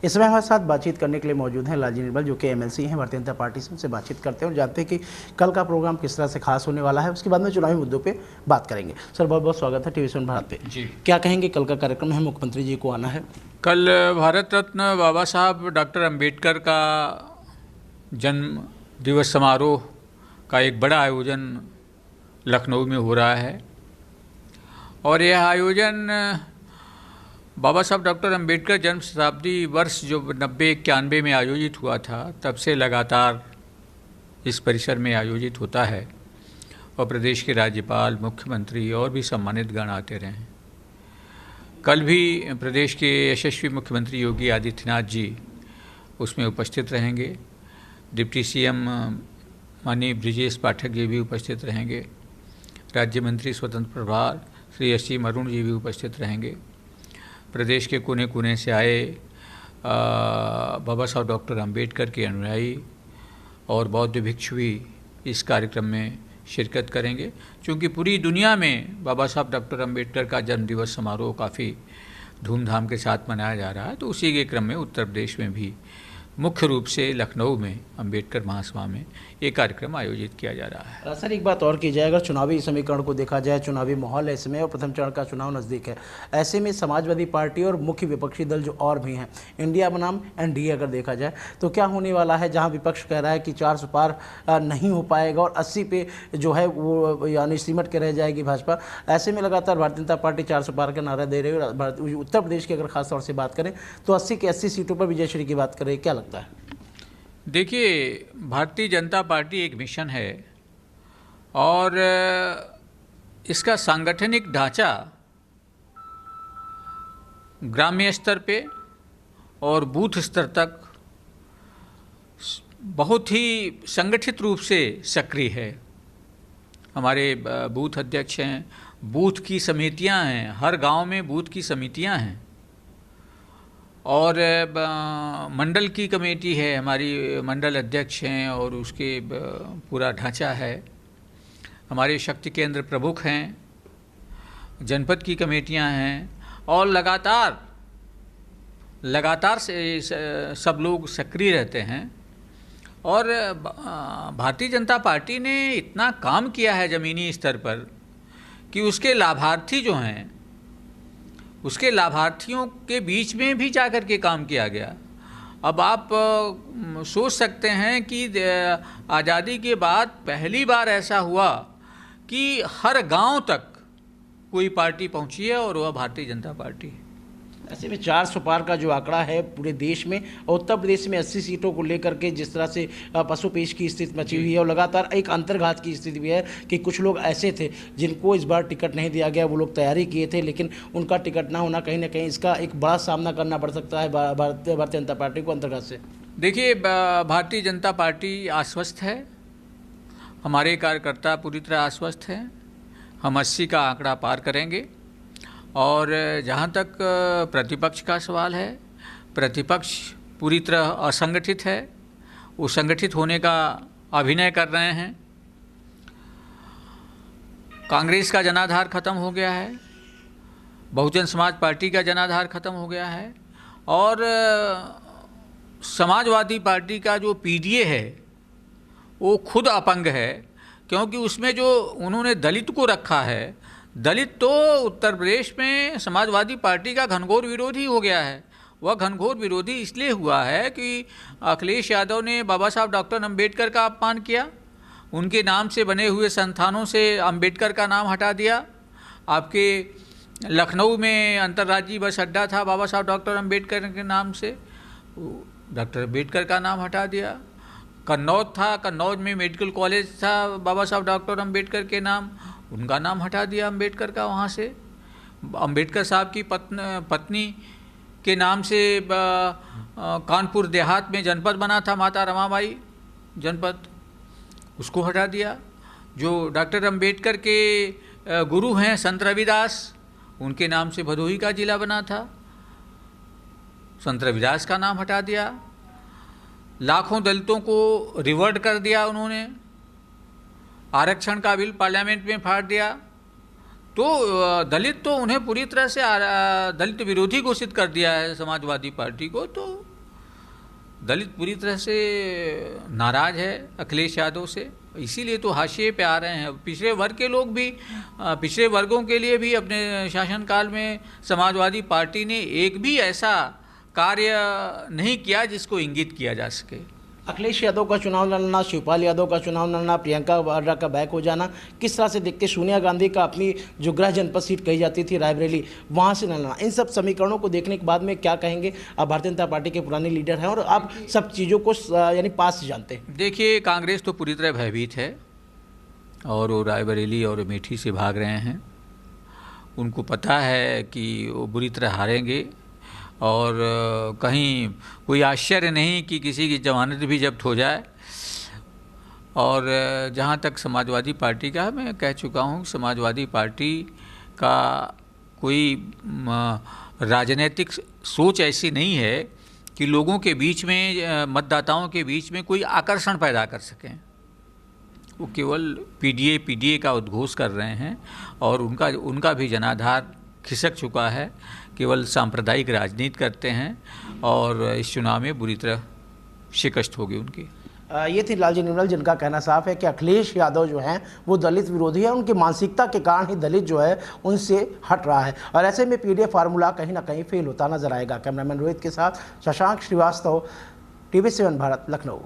इस समय हमारे साथ बातचीत करने के लिए मौजूद हैं लालजी निर्मल, जो कि एमएलसी हैं भारतीय जनता पार्टी से। उनसे बातचीत करते हैं और जानते हैं कि कल का प्रोग्राम किस तरह से खास होने वाला है। उसके बाद में चुनावी मुद्दों पे बात करेंगे। सर, बहुत बहुत स्वागत है TV7 भारत पे जी। क्या कहेंगे, कल का कार्यक्रम है, मुख्यमंत्री जी को आना है। कल भारत रत्न बाबा साहब डॉक्टर अंबेडकर का जन्म दिवस समारोह का एक बड़ा आयोजन लखनऊ में हो रहा है और यह आयोजन बाबा साहब डॉक्टर अंबेडकर जन्म शताब्दी वर्ष जो 90-91 में आयोजित हुआ था, तब से लगातार इस परिसर में आयोजित होता है और प्रदेश के राज्यपाल, मुख्यमंत्री और भी सम्मानित गण आते रहे हैं। कल भी प्रदेश के यशस्वी मुख्यमंत्री योगी आदित्यनाथ जी उसमें उपस्थित रहेंगे। डिप्टी सीएम माननीय ब्रिजेश पाठक जी भी उपस्थित रहेंगे। राज्य मंत्री स्वतंत्र प्रभार श्री एस सी अरुण जी भी उपस्थित रहेंगे। प्रदेश के कोने कोने से आए बाबा साहब डॉक्टर अंबेडकर के अनुयायी और बौद्ध भिक्षु भी इस कार्यक्रम में शिरकत करेंगे। क्योंकि पूरी दुनिया में बाबा साहब डॉक्टर अंबेडकर का जन्मदिवस समारोह काफ़ी धूमधाम के साथ मनाया जा रहा है, तो उसी के क्रम में उत्तर प्रदेश में भी मुख्य रूप से लखनऊ में अंबेडकर महासभा में एक कार्यक्रम आयोजित किया जा रहा है। सर, एक बात और की जाए, अगर चुनावी समीकरण को देखा जाए, चुनावी माहौल है इसमें और प्रथम चरण का चुनाव नज़दीक है, ऐसे में समाजवादी पार्टी और मुख्य विपक्षी दल जो और भी हैं, इंडिया बनाम एनडीए अगर देखा जाए तो क्या होने वाला है, जहां विपक्ष कह रहा है कि 400 पार नहीं हो पाएगा और 80 पे जो है वो यानी सिमट के रह जाएगी भाजपा। ऐसे में लगातार भारतीय जनता पार्टी 400 पार का नारा दे रही है। उत्तर प्रदेश की अगर खासतौर से बात करें तो 80 की 80 सीटों पर विजयश्री की बात करें, क्या लगता है? देखिए, भारतीय जनता पार्टी एक मिशन है और इसका सांगठनिक ढांचा ग्राम्य स्तर पे और बूथ स्तर तक बहुत ही संगठित रूप से सक्रिय है। हमारे बूथ अध्यक्ष हैं, बूथ की समितियां हैं, हर गांव में बूथ की समितियां हैं और मंडल की कमेटी है, हमारी मंडल अध्यक्ष हैं और उसके पूरा ढांचा है। हमारे शक्ति केंद्र प्रमुख हैं, जनपद की कमेटियां हैं और लगातार से सब लोग सक्रिय रहते हैं। और भारतीय जनता पार्टी ने इतना काम किया है ज़मीनी स्तर पर कि उसके लाभार्थी जो हैं, उसके लाभार्थियों के बीच में भी जाकर के काम किया गया। अब आप सोच सकते हैं कि आज़ादी के बाद पहली बार ऐसा हुआ कि हर गांव तक कोई पार्टी पहुंची है और वह भारतीय जनता पार्टी है। ऐसे में 400 पार का जो आंकड़ा है पूरे देश में और उत्तर प्रदेश में 80 सीटों को लेकर के जिस तरह से पशुपेश की स्थिति मची हुई है और लगातार एक अंतर्घात की स्थिति भी है कि कुछ लोग ऐसे थे जिनको इस बार टिकट नहीं दिया गया, वो लोग तैयारी किए थे लेकिन उनका टिकट ना होना कहीं ना कहीं इसका एक बड़ा सामना करना पड़ सकता है भारतीय जनता पार्टी को अंतर्घात से। देखिए, भारतीय जनता पार्टी आश्वस्त है, हमारे कार्यकर्ता पूरी तरह आश्वस्त हैं। हम 80 का आंकड़ा पार करेंगे। और जहाँ तक प्रतिपक्ष का सवाल है, प्रतिपक्ष पूरी तरह असंगठित है, वो संगठित होने का अभिनय कर रहे हैं। कांग्रेस का जनाधार खत्म हो गया है, बहुजन समाज पार्टी का जनाधार खत्म हो गया है और समाजवादी पार्टी का जो पीडीए है वो खुद अपंग है, क्योंकि उसमें जो उन्होंने दलित को रखा है, दलित तो उत्तर प्रदेश में समाजवादी पार्टी का घनघोर विरोधी हो गया है। वह घनघोर विरोधी इसलिए हुआ है कि अखिलेश यादव ने बाबा साहब डॉक्टर अंबेडकर का अपमान किया, उनके नाम से बने हुए संस्थानों से अंबेडकर का नाम हटा दिया। आपके लखनऊ में अंतर्राज्यीय बस अड्डा था बाबा साहब डॉक्टर अंबेडकर के नाम से, डॉक्टर अंबेडकर का नाम हटा दिया। कन्नौज था, कन्नौज में मेडिकल कॉलेज था बाबा साहब डॉक्टर अंबेडकर के नाम, उनका नाम हटा दिया अंबेडकर का वहाँ से। अंबेडकर साहब की पत्नी के नाम से कानपुर देहात में जनपद बना था माता रमाबाई जनपद, उसको हटा दिया। जो डॉक्टर अंबेडकर के गुरु हैं संत रविदास, उनके नाम से भदोही का जिला बना था, संत रविदास का नाम हटा दिया। लाखों दलितों को रिवर्ट कर दिया उन्होंने, आरक्षण का बिल पार्लियामेंट में फाड़ दिया। तो दलित तो उन्हें पूरी तरह से दलित विरोधी घोषित कर दिया है समाजवादी पार्टी को। तो दलित पूरी तरह से नाराज है अखिलेश यादव से, इसीलिए तो हाशिए पे आ रहे हैं। पिछड़े वर्ग के लोग भी, पिछड़े वर्गों के लिए भी अपने शासनकाल में समाजवादी पार्टी ने एक भी ऐसा कार्य नहीं किया जिसको इंगित किया जा सके। अखिलेश यादव का चुनाव लड़ना, शिवपाल यादव का चुनाव लड़ना, प्रियंका वाड्रा का बैक हो जाना, किस तरह से देखते? सोनिया गांधी का अपनी जो गृह जनपद सीट कही जाती थी रायबरेली, वहाँ से लड़ना, इन सब समीकरणों को देखने के बाद में क्या कहेंगे? आप भारतीय जनता पार्टी के पुराने लीडर हैं और आप सब चीज़ों को यानी पास से जानते हैं। देखिए, कांग्रेस तो पूरी तरह भयभीत है और वो रायबरेली और अमेठी से भाग रहे हैं। उनको पता है कि वो बुरी तरह हारेंगे और कहीं कोई आश्चर्य नहीं कि किसी की जमानत भी जब्त हो जाए। और जहाँ तक समाजवादी पार्टी का, मैं कह चुका हूँ, समाजवादी पार्टी का कोई राजनीतिक सोच ऐसी नहीं है कि लोगों के बीच में, मतदाताओं के बीच में कोई आकर्षण पैदा कर सकें। वो केवल पीडीए का उद्घोष कर रहे हैं और उनका भी जनाधार खिसक चुका है, केवल सांप्रदायिक राजनीति करते हैं और इस चुनाव में बुरी तरह शिकस्त होगी उनकी। ये थी लालजी निर्मल, जिनका कहना साफ है कि अखिलेश यादव जो हैं वो दलित विरोधी है, उनकी मानसिकता के कारण ही दलित जो है उनसे हट रहा है और ऐसे में पीडीए फार्मूला कहीं ना कहीं फेल होता नजर आएगा। कैमरामैन रोहित के साथ शशांक श्रीवास्तव, TV7 भारत, लखनऊ।